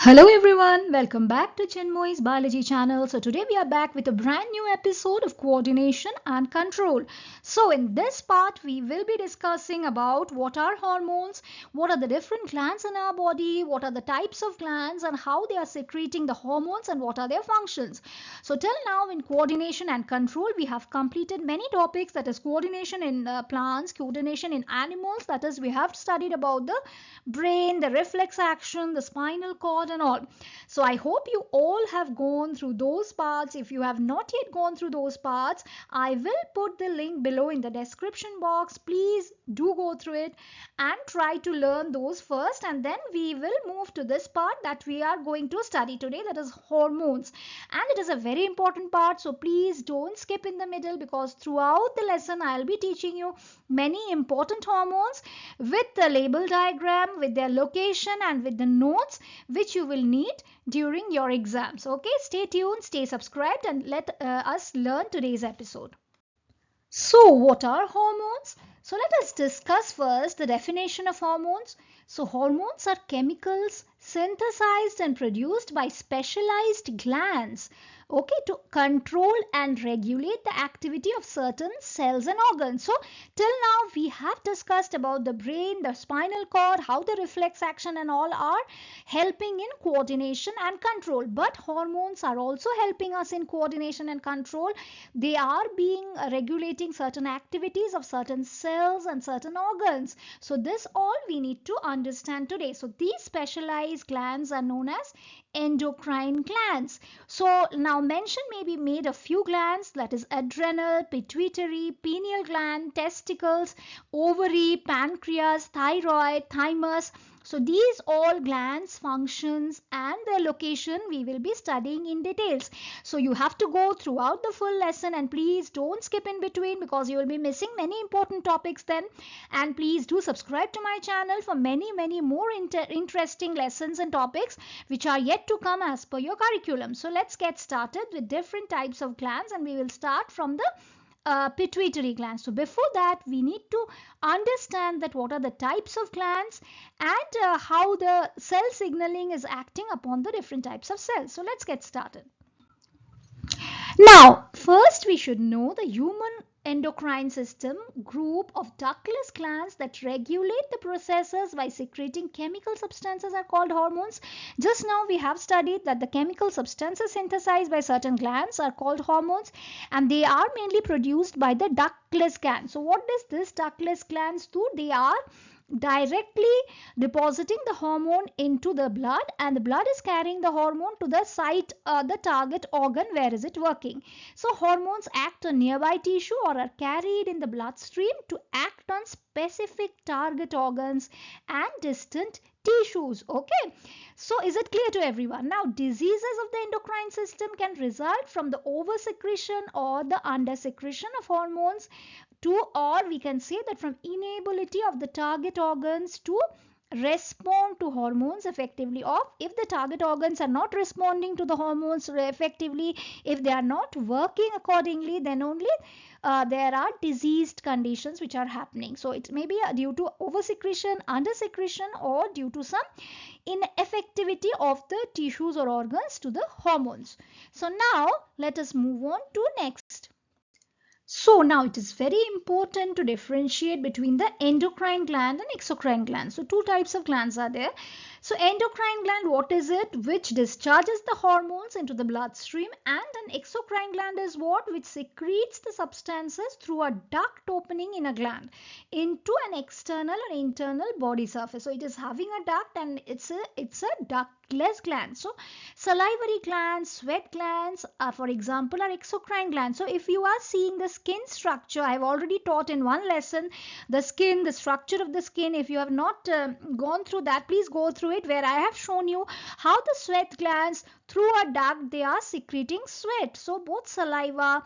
Hello everyone, welcome back to Chinmoy's Biology channel. So today we are back with a brand new episode of coordination and control. So in this part we will be discussing about what are hormones, what are the different glands in our body, what are the types of glands and how they are secreting the hormones and what are their functions. So till now in coordination and control we have completed many topics, that is coordination in plants, coordination in animals, that is we have studied about the brain, the reflex action, the spinal cord and all. So I hope you all have gone through those parts. If you have not yet gone through those parts, I will put the link below in the description box. Please do go through it and try to learn those first, and then we will move to this part that we are going to study today, that is hormones. And it is a very important part, so please don't skip in the middle, because throughout the lesson I'll be teaching you many important hormones with the label diagram, with their location and with the notes which you will need during your exams. Okay, stay tuned, stay subscribed, and let us learn today's episode. So what are hormones? So let us discuss first the definition of hormones. So hormones are chemicals synthesized and produced by specialized glands, okay, to control and regulate the activity of certain cells and organs. So till now we have discussed about the brain, the spinal cord, how the reflex action and all are helping in coordination and control. But hormones are also helping us in coordination and control. They are being regulating certain activities of certain cells and certain organs. So this all we need to understand today. So these specialized glands are known as endocrine glands. So now mention may be made of few glands, that is adrenal, pituitary, pineal gland, testicles, ovary, pancreas, thyroid, thymus. So these all glands, functions and their location we will be studying in details. So you have to go throughout the full lesson, and please don't skip in between, because you will be missing many important topics then. And please do subscribe to my channel for many more interesting lessons and topics which are yet to come as per your curriculum. So let's get started with different types of glands, and we will start from the pituitary glands. So before that we need to understand that what are the types of glands and how the cell signaling is acting upon the different types of cells. So let's get started. Now, first we should know the human endocrine system group of ductless glands that regulate the processes by secreting chemical substances are called hormones. Just now we have studied that the chemical substances synthesized by certain glands are called hormones, and they are mainly produced by the ductless glands. So what does this ductless glands do? They are directly depositing the hormone into the blood, and the blood is carrying the hormone to the site, the target organ where is it working. So hormones act on nearby tissue or are carried in the bloodstream to act on specific target organs and distant tissues. Okay, so is it clear to everyone? Now diseases of the endocrine system can result from the oversecretion or the undersecretion of hormones to, or we can say that from inability of the target organs to respond to hormones effectively, or if the target organs are not responding to the hormones effectively, if they are not working accordingly, then only there are diseased conditions which are happening. So it may be due to oversecretion, undersecretion, or due to some ineffectivity of the tissues or organs to the hormones. So now let us move on to next. So now it is very important to differentiate between the endocrine gland and exocrine gland. So two types of glands are there. So endocrine gland, what is it? Which discharges the hormones into the bloodstream, and an exocrine gland is what? Which secretes the substances through a duct opening in a gland into an external and internal body surface. So it is having a duct, and it's a ductless gland. So salivary glands, sweat glands, for example, are exocrine glands. So if you are seeing the skin structure, I have already taught in one lesson the skin, the structure of the skin. If you have not gone through that, please go through it, where I have shown you how the sweat glands, through a duct, they are secreting sweat. So both saliva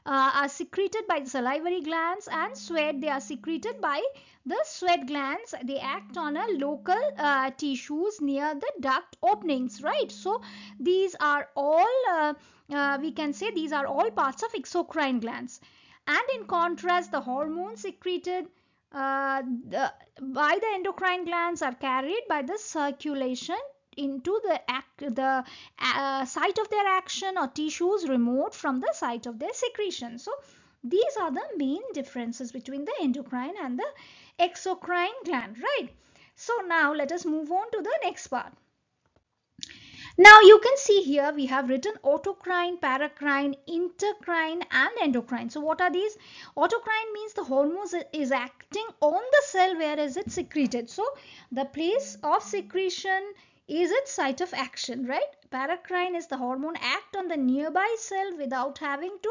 are secreted by the salivary glands, and sweat, they are secreted by the sweat glands. They act on a local tissues near the duct openings, right? So these are all we can say these are all parts of exocrine glands. And in contrast, the hormones secreted by the endocrine glands are carried by the circulation into the site of their action, or tissues removed from the site of their secretion. So these are the main differences between the endocrine and the exocrine gland, right? So now let us move on to the next part. Now you can see here we have written autocrine, paracrine, intercrine and endocrine. So what are these? Autocrine means the hormone is acting on the cell where is it secreted. So the place of secretion is its site of action, right? Paracrine is the hormone act on the nearby cell without having to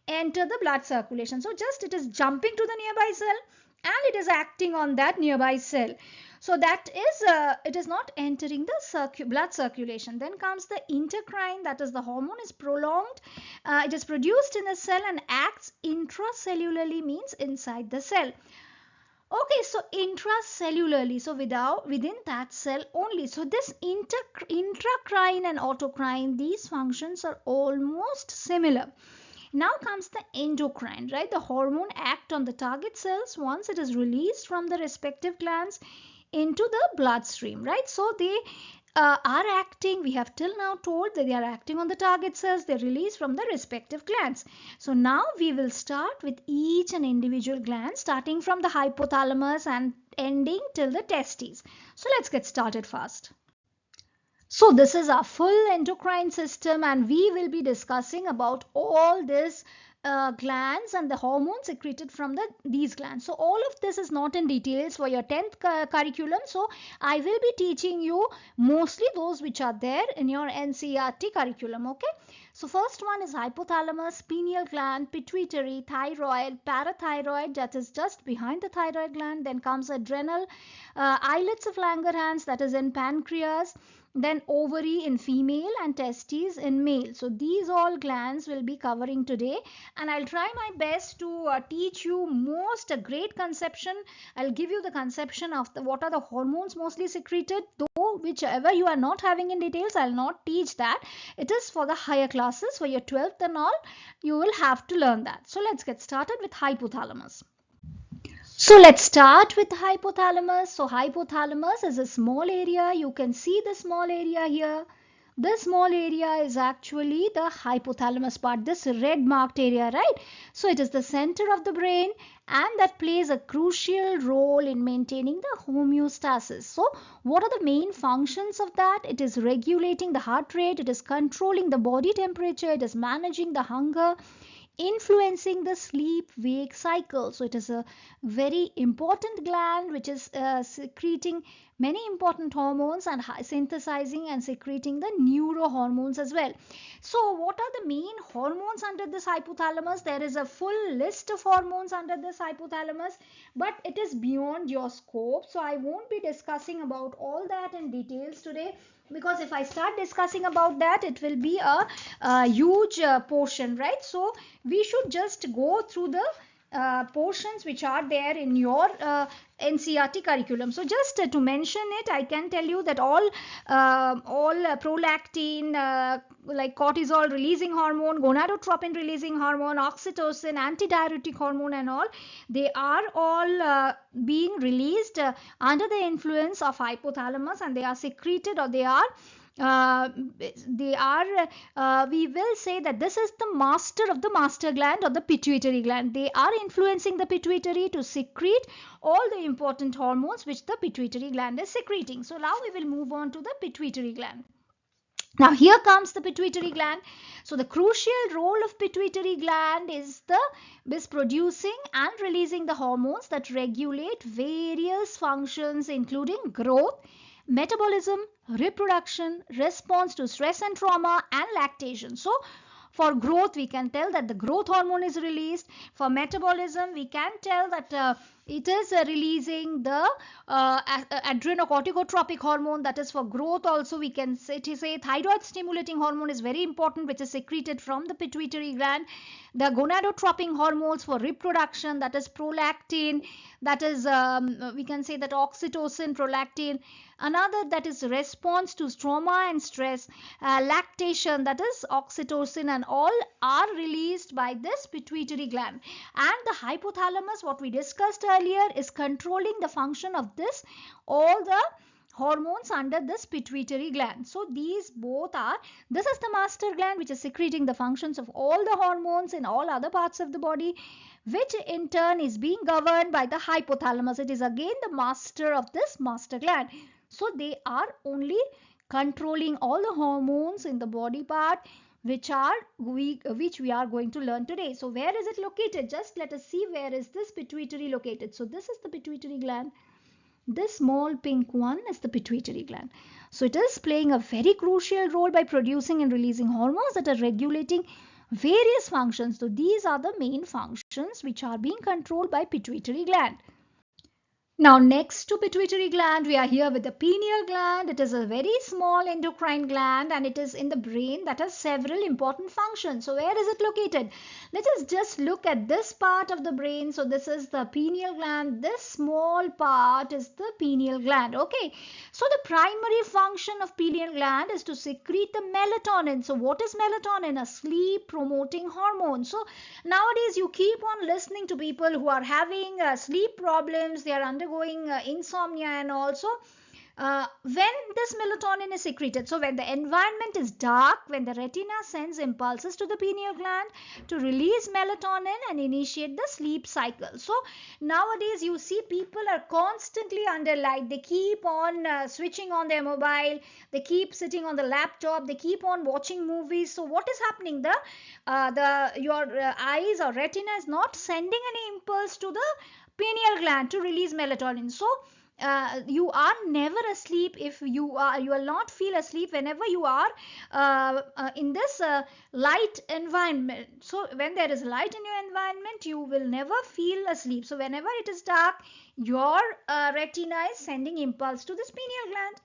enter the blood circulation. So just it is jumping to the nearby cell and it is acting on that nearby cell. So that is, it is not entering the blood circulation. Then comes the intercrine, that is the hormone is prolonged. It is produced in the cell and acts intracellularly, means inside the cell. Okay, so intracellularly, so within that cell only. So this intracrine and autocrine, these functions are almost similar. Now comes the endocrine, right? The hormone act on the target cells once it is released from the respective glands into the bloodstream, right? So they are acting, we have till now told that they are acting on the target cells, they release from the respective glands. So now we will start with each and individual gland, starting from the hypothalamus and ending till the testes. So let's get started fast. So this is our full endocrine system, and we will be discussing about all this glands and the hormones secreted from these glands. So all of this is not in details for your 10th curriculum. So I will be teaching you mostly those which are there in your NCERT curriculum. Okay. So first one is hypothalamus, pineal gland, pituitary, thyroid, parathyroid, that is just behind the thyroid gland. Then comes adrenal, islets of Langerhans, that is in pancreas. Then ovary in female and testes in male. So these all glands will be covering today, and I'll try my best to teach you most a great conception. I'll give you the conception of what are the hormones mostly secreted, though whichever you are not having in details, I'll not teach that. It is for the higher classes, for your 12th and all, you will have to learn that. So let's get started with hypothalamus. So let's start with hypothalamus. So hypothalamus is a small area. You can see the small area here. This small area is actually the hypothalamus part, this red marked area, right? So it is the center of the brain, and that plays a crucial role in maintaining the homeostasis. So what are the main functions of that? It is regulating the heart rate, it is controlling the body temperature, it is managing the hunger, influencing the sleep-wake cycle. So it is a very important gland which is secreting many important hormones and synthesizing and secreting the neurohormones as well. So what are the main hormones under this hypothalamus? There is a full list of hormones under this hypothalamus, but it is beyond your scope. So I won't be discussing about all that in details today, because if I start discussing about that, it will be a huge portion, right? So we should just go through the portions which are there in your NCERT curriculum. So just to mention it, I can tell you that all prolactin, like cortisol releasing hormone, gonadotropin releasing hormone, oxytocin, antidiuretic hormone and all, they are all being released under the influence of hypothalamus, and they are secreted, or we will say that this is the master of the master gland, or the pituitary gland. They are influencing the pituitary to secrete all the important hormones which the pituitary gland is secreting. So now we will move on to the pituitary gland. Now here comes the pituitary gland. So the crucial role of pituitary gland is producing and releasing the hormones that regulate various functions, including growth, metabolism, reproduction, response to stress and trauma, and lactation. So for growth, we can tell that the growth hormone is released. For metabolism, we can tell that it is releasing the adrenocorticotropic hormone, that is for growth. Also we can say thyroid stimulating hormone is very important, which is secreted from the pituitary gland. The gonadotropin hormones for reproduction, that is prolactin, that is we can say that oxytocin, prolactin. Another, that is response to trauma and stress, lactation, that is oxytocin, and all are released by this pituitary gland. And the hypothalamus, what we discussed earlier, is controlling the function of this, all the hormones under this pituitary gland. So these both are, this is the master gland which is secreting the functions of all the hormones in all other parts of the body, which in turn is being governed by the hypothalamus. It is again the master of this master gland. So they are only controlling all the hormones in the body part which we are going to learn today. So where is it located? Just let us see where is this pituitary located. So this is the pituitary gland. This small pink one is the pituitary gland. So it is playing a very crucial role by producing and releasing hormones that are regulating various functions. So these are the main functions which are being controlled by pituitary gland. Now next to pituitary gland, we are here with the pineal gland. It is a very small endocrine gland and it is in the brain that has several important functions. So where is it located? Let us just look at this part of the brain. So this is the pineal gland. This small part is the pineal gland. Okay. So the primary function of pineal gland is to secrete the melatonin. So what is melatonin? A sleep promoting hormone. So nowadays you keep on listening to people who are having sleep problems. They are undergoing insomnia, and also when this melatonin is secreted. So when the environment is dark, when the retina sends impulses to the pineal gland to release melatonin and initiate the sleep cycle. So nowadays you see people are constantly under light. They keep on switching on their mobile. They keep sitting on the laptop. They keep on watching movies. So what is happening? Your eyes or retina is not sending any impulse to the pineal gland to release melatonin. So you are never asleep if you will not feel asleep whenever you are in this light environment. So when there is light in your environment, you will never feel asleep. So whenever it is dark, your retina is sending impulse to this pineal gland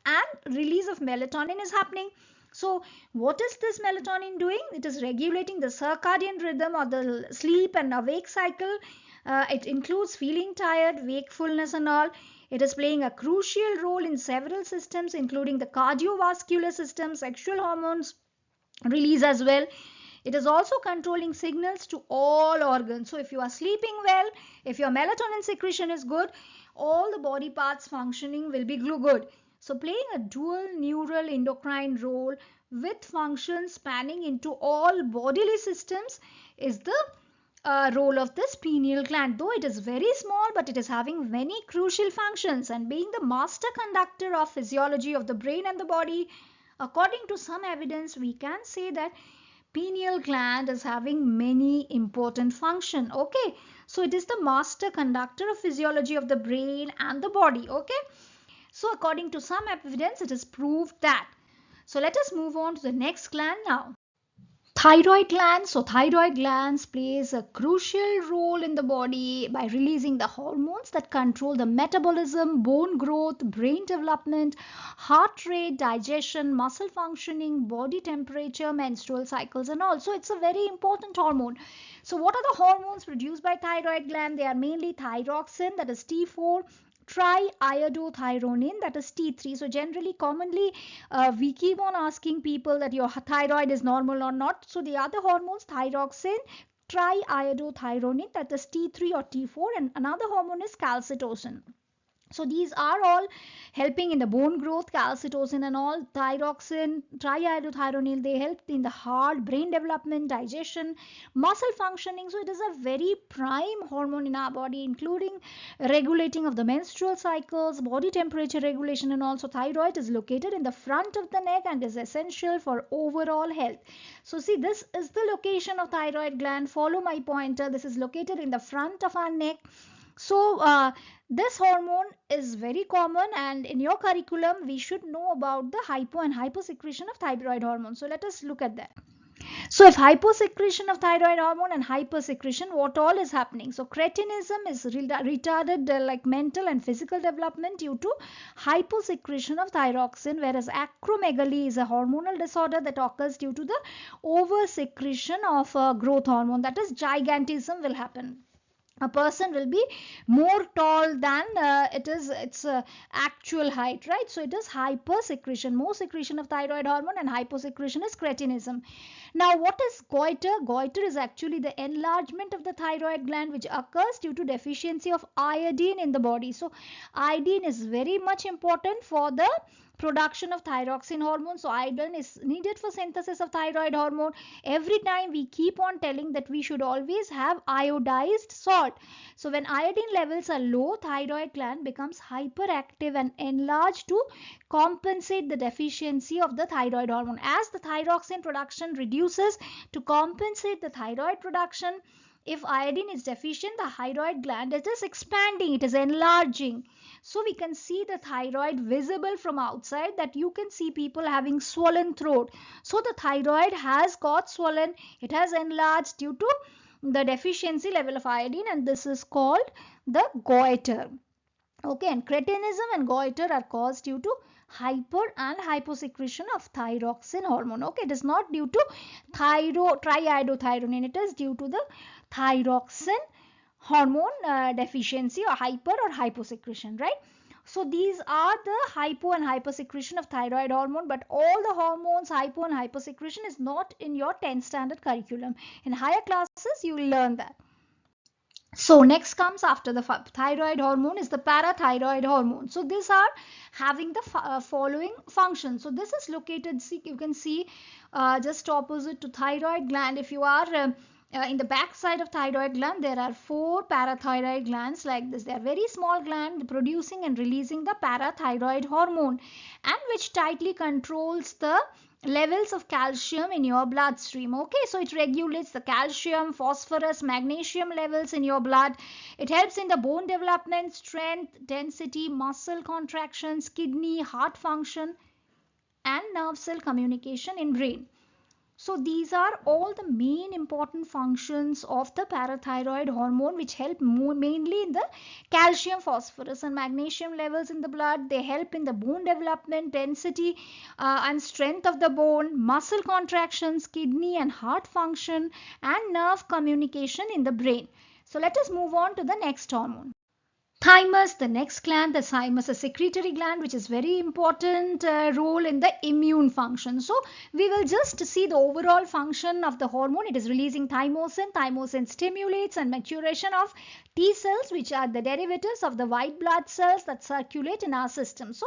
and release of melatonin is happening. So what is this melatonin doing? It is regulating the circadian rhythm or the sleep and awake cycle. It includes feeling tired, wakefulness and all. It is playing a crucial role in several systems, including the cardiovascular system, sexual hormones release as well. It is also controlling signals to all organs. So if you are sleeping well, if your melatonin secretion is good, all the body parts functioning will be good. So playing a dual neural endocrine role with functions spanning into all bodily systems is the role of this pineal gland. Though it is very small, but it is having many crucial functions, and being the master conductor of physiology of the brain and the body, according to some evidence, we can say that pineal gland is having many important functions. Okay, so it is the master conductor of physiology of the brain and the body. Okay, so according to some evidence, it is proved that. So let us move on to the next gland now. Thyroid gland. So thyroid glands plays a crucial role in the body by releasing the hormones that control the metabolism, bone growth, brain development, heart rate, digestion, muscle functioning, body temperature, menstrual cycles and all. So it's a very important hormone. So what are the hormones produced by thyroid gland? They are mainly thyroxine, that is T4, triiodothyronine, that is T3. So generally commonly we keep on asking people that your thyroid is normal or not. So the other hormones, thyroxine, triiodothyronine, that is T3 or T4, and another hormone is calcitonin. So these are all helping in the bone growth, calcitonin and all. Thyroxine, triiodothyronine, they help in the heart, brain development, digestion, muscle functioning. So it is a very prime hormone in our body, including regulating of the menstrual cycles, body temperature regulation and also thyroid is located in the front of the neck and is essential for overall health. So see, this is the location of thyroid gland. Follow my pointer. This is located in the front of our neck. So this hormone is very common, and in your curriculum we should know about the hypo and hyposecretion of thyroid hormone. So let us look at that. So if hyposecretion of thyroid hormone and hypersecretion, what all is happening? So cretinism is retarded like mental and physical development due to hyposecretion of thyroxine, whereas acromegaly is a hormonal disorder that occurs due to the oversecretion of growth hormone, that is gigantism will happen. a person will be more tall than its actual height, right? So it is hypersecretion, more secretion of thyroid hormone, and hyposecretion is cretinism. Now, what is goiter? Goiter is actually the enlargement of the thyroid gland which occurs due to deficiency of iodine in the body. So iodine is very much important for the production of thyroxine hormone. So iodine is needed for synthesis of thyroid hormone. Every time we keep on telling that we should always have iodized salt. So when iodine levels are low, thyroid gland becomes hyperactive and enlarged to compensate the deficiency of the thyroid hormone. As the thyroxine production reduces to compensate the thyroid production, if iodine is deficient, the thyroid gland is just expanding, it is enlarging. So we can see the thyroid visible from outside, that you can see people having swollen throat. So the thyroid has got swollen, it has enlarged due to the deficiency level of iodine, and this is called the goiter. Okay, and cretinism and goiter are caused due to hyper and hyposecretion of thyroxine hormone. Okay, it is not due to triiodothyronine, it is due to the thyroxine hormone deficiency or hyper or hyposecretion, right? So these are the hypo and hypersecretion of thyroid hormone, but all the hormones hypo and hypersecretion is not in your 10th standard curriculum. In higher classes you will learn that. So next comes after the thyroid hormone is the parathyroid hormone. So these are having the following functions. So this is located, see, you can see just opposite to thyroid gland. If you are in the back side of thyroid gland, there are 4 parathyroid glands like this. They are very small gland producing and releasing the parathyroid hormone, and which tightly controls the levels of calcium in your bloodstream. Okay, so it regulates the calcium, phosphorus, magnesium levels in your blood. It helps in the bone development, strength, density, muscle contractions, kidney, heart function, and nerve cell communication in brain. So these are all the main important functions of the parathyroid hormone, which help mainly in the calcium, phosphorus and magnesium levels in the blood. They help in the bone development, density and strength of the bone, muscle contractions, kidney and heart function, and nerve communication in the brain. So let us move on to the next hormone. Thymus, the next gland. The thymus is a secretory gland which is very important role in the immune function. So we will just see the overall function of the hormone. It is releasing thymosin. Thymosin stimulates and maturation of T cells, which are the derivatives of the white blood cells that circulate in our system. So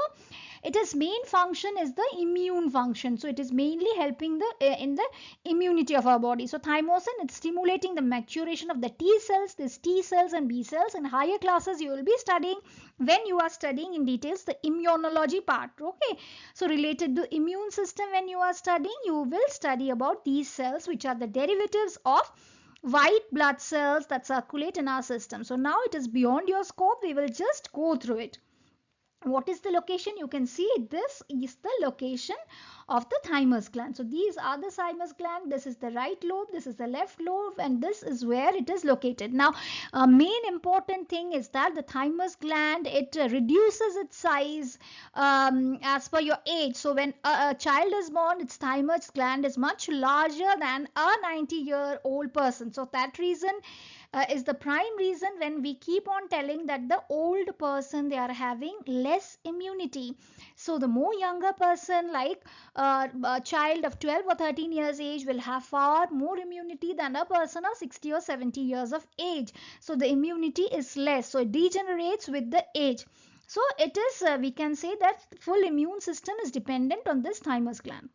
its main function is the immune function. So it is mainly helping in the immunity of our body. So thymosin, it's stimulating the maturation of the T cells, these T cells and B cells. In higher classes you will be studying, when you are studying in details, the immunology part. Okay, so related to immune system, when you are studying, you will study about these cells which are the derivatives of white blood cells that circulate in our system. So now it is beyond your scope, we will just go through it. What is the location? You can see this is the location of the thymus gland. So these are the thymus gland. This is the right lobe, this is the left lobe, and this is where it is located. Now main important thing is that the thymus gland, it reduces its size as per your age. So when a child is born, its thymus gland is much larger than a 90-year-old person. So that reason is the prime reason when we keep on telling that the old person, they are having less immunity. So the more younger person, like a child of 12 or 13 years age, will have far more immunity than a person of 60 or 70 years of age. So the immunity is less, so it degenerates with the age. So it is we can say that full immune system is dependent on this thymus gland.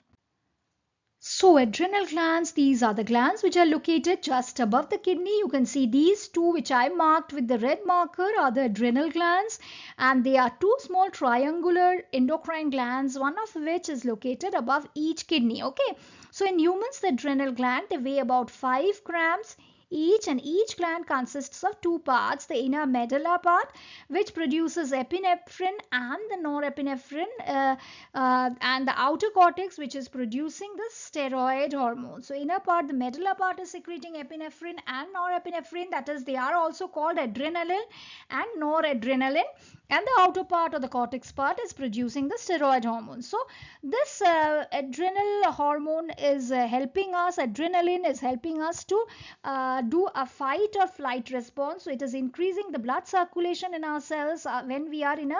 So adrenal glands, these are the glands which are located just above the kidney. You can see these two which I marked with the red marker are the adrenal glands, and they are two small triangular endocrine glands, one of which is located above each kidney. Okay, so in humans, the adrenal gland, they weigh about 5 grams each, and each gland consists of two parts: the inner medulla part, which produces epinephrine and the norepinephrine, and the outer cortex, which is producing the steroid hormone. So inner part, the medulla part, is secreting epinephrine and norepinephrine, that is, they are also called adrenaline and noradrenaline. and the outer part or the cortex part is producing the steroid hormone. So this adrenal hormone is helping us, adrenaline is helping us to do a fight or flight response. So it is increasing the blood circulation in our cells when we are in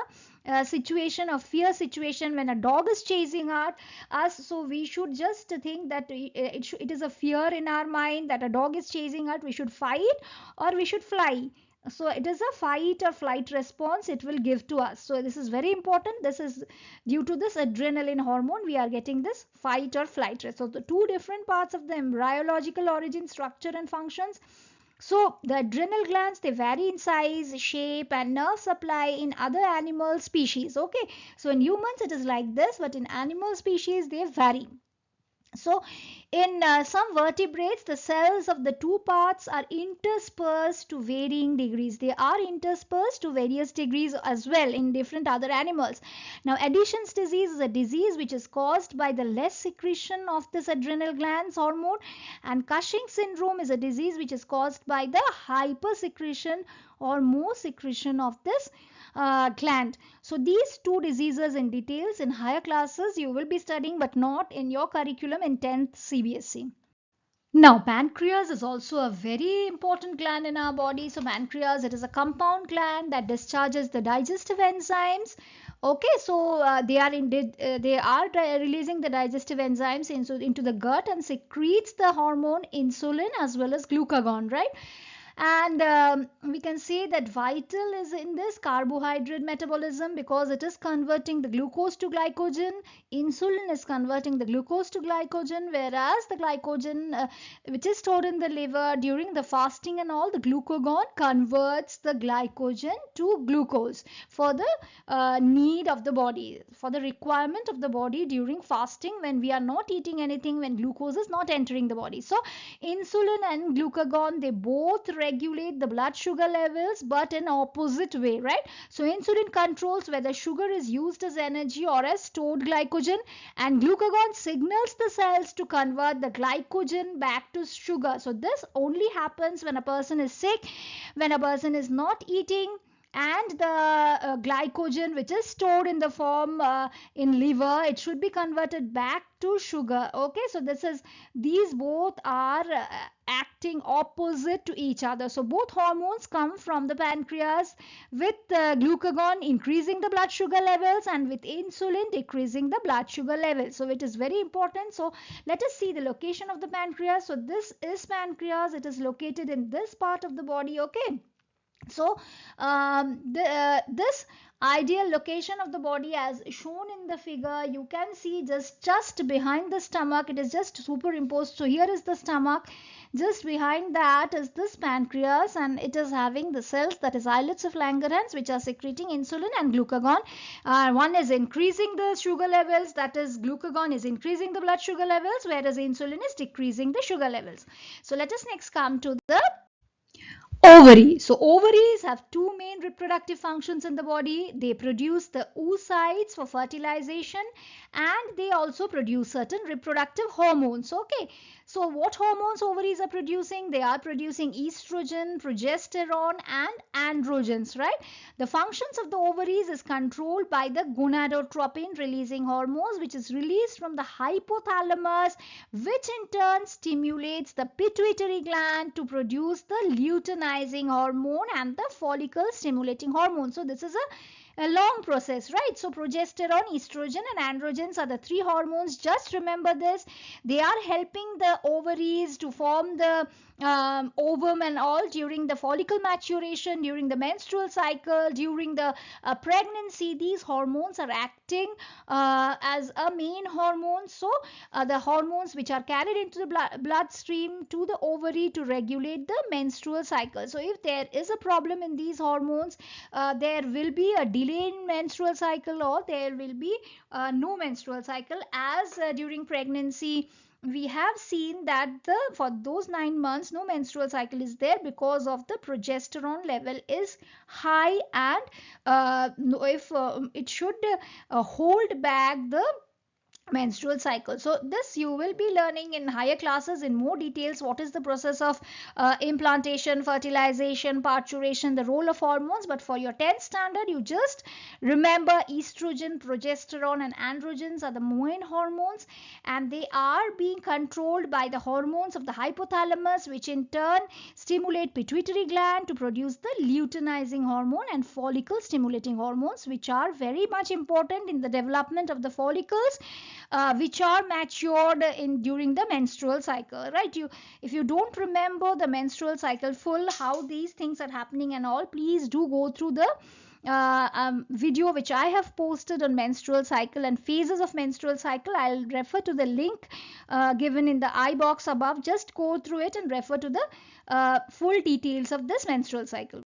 a situation of fear situation, when a dog is chasing us. So we should just think that it is a fear in our mind that a dog is chasing us, we should fight or we should fly. So it is a fight or flight response it will give to us. So this is very important. This is due to this adrenaline hormone we are getting this fight or flight. So the two different parts of the embryological origin, structure and functions. So the adrenal glands, they vary in size, shape and nerve supply in other animal species. Okay, so in humans it is like this, but in animal species they vary. So in some vertebrates, the cells of the two parts are interspersed to varying degrees. They are interspersed to various degrees as well in different other animals. Now, Addison's disease is a disease which is caused by the less secretion of this adrenal glands hormone, and Cushing syndrome is a disease which is caused by the hypersecretion or more secretion of this gland. So these two diseases in details in higher classes you will be studying, but not in your curriculum in 10th CBSE. Now, pancreas is also a very important gland in our body. So pancreas, it is a compound gland that discharges the digestive enzymes. Okay, so they are releasing the digestive enzymes into the gut and secretes the hormone insulin as well as glucagon, right? And we can say that vital is in this carbohydrate metabolism because it is converting the glucose to glycogen. Insulin is converting the glucose to glycogen, whereas the glycogen which is stored in the liver during the fasting and all, the glucagon converts the glycogen to glucose for the need of the body, for the requirement of the body during fasting when we are not eating anything, when glucose is not entering the body. So insulin and glucagon, they both regulate the blood sugar levels but in opposite way, right? So insulin controls whether sugar is used as energy or as stored glycogen, and glucagon signals the cells to convert the glycogen back to sugar. So this only happens when a person is sick, when a person is not eating, and the glycogen which is stored in the form in liver, it should be converted back to sugar. Okay, so these both are acting opposite to each other. So both hormones come from the pancreas, with glucagon increasing the blood sugar levels and with insulin decreasing the blood sugar levels. So it is very important. So let us see the location of the pancreas. So this is pancreas, it is located in this part of the body. Okay, so this ideal location of the body as shown in the figure, you can see just behind the stomach, it is just superimposed. So here is the stomach, just behind that is this pancreas, and it is having the cells, that is islets of Langerhans, which are secreting insulin and glucagon. One is increasing the sugar levels, that is glucagon is increasing the blood sugar levels, whereas insulin is decreasing the sugar levels. So let us next come to the ovary. So ovaries have two main reproductive functions in the body. They produce the oocytes for fertilization, and they also produce certain reproductive hormones. Okay, so what hormones ovaries are producing? They are producing estrogen, progesterone and androgens, right? The functions of the ovaries is controlled by the gonadotropin releasing hormones, which is released from the hypothalamus, which in turn stimulates the pituitary gland to produce the luteinizing hormone and the follicle stimulating hormone. So this is a long process, right? So progesterone, estrogen and androgens are the three hormones. Just remember this. They are helping the ovaries to form the ovum and all during the follicle maturation, during the menstrual cycle, during the pregnancy. These hormones are acting as a main hormone. So the hormones which are carried into the bloodstream to the ovary to regulate the menstrual cycle. So if there is a problem in these hormones, there will be a delay in menstrual cycle, or there will be no menstrual cycle, as during pregnancy we have seen that for those 9 months no menstrual cycle is there because of the progesterone level is high, and if it should hold back the menstrual cycle. So this you will be learning in higher classes in more details, what is the process of implantation, fertilization, parturition, the role of hormones. But for your 10th standard, you just remember estrogen, progesterone and androgens are the main hormones, and they are being controlled by the hormones of the hypothalamus, which in turn stimulate pituitary gland to produce the luteinizing hormone and follicle stimulating hormones, which are very much important in the development of the follicles, which are matured in during the menstrual cycle, right? You, if you don't remember the menstrual cycle full, how these things are happening and all, please do go through the video which I have posted on menstrual cycle and phases of menstrual cycle. I'll refer to the link given in the I box above. Just go through it and refer to the full details of this menstrual cycle.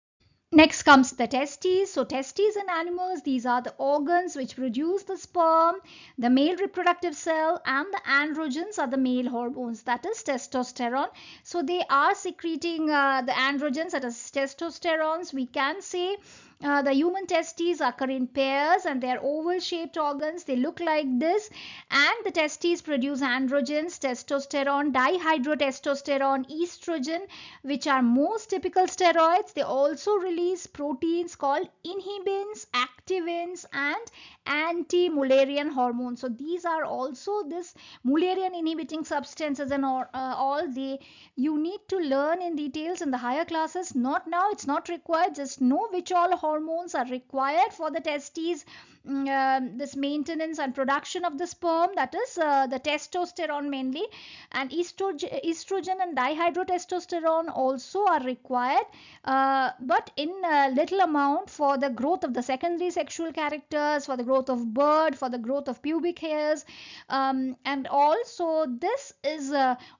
Next comes the testes. So testes in animals, these are the organs which produce the sperm, the male reproductive cell, and the androgens are the male hormones, that is testosterone. So they are secreting the androgens, that is testosterones. We can say the human testes occur in pairs and they are oval shaped organs. They look like this, and the testes produce androgens, testosterone, dihydrotestosterone, estrogen, which are most typical steroids. They also release proteins called inhibins, activins, and anti-Mullerian hormones. So these are also this Mullerian inhibiting substances, and all they you need to learn in details in the higher classes. Not now, it's not required. Just know which all hormones are required for the testes, this maintenance and production of the sperm, that is the testosterone mainly, and estrogen and dihydrotestosterone also are required, but in little amount for the growth of the secondary sexual characters, for the growth of bird, for the growth of pubic hairs, and also this is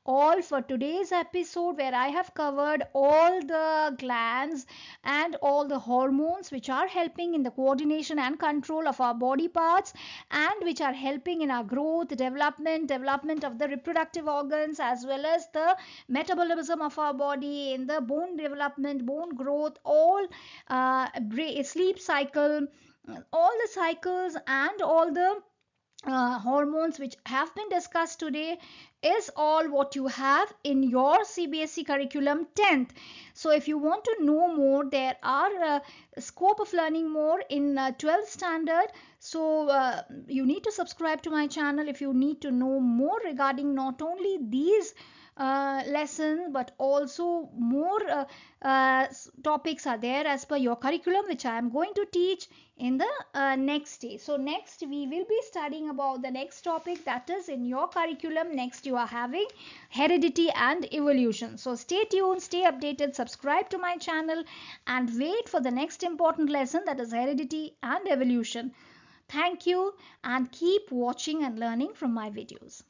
all for today's episode, where I have covered all the glands and all the hormones which are helping in the coordination and control of our body parts, and which are helping in our growth, development of the reproductive organs, as well as the metabolism of our body, in the bone development, bone growth, all sleep cycle, all the cycles and all the hormones which have been discussed today is all what you have in your CBSE curriculum 10th. So if you want to know more, there are scope of learning more in 12th standard. So you need to subscribe to my channel if you need to know more regarding not only these lessons, but also more topics are there as per your curriculum, which I am going to teach in the next day. So next we will be studying about the next topic, that is in your curriculum. Next you are having heredity and evolution. So stay tuned, stay updated, subscribe to my channel, and wait for the next important lesson, that is heredity and evolution. Thank you, and keep watching and learning from my videos.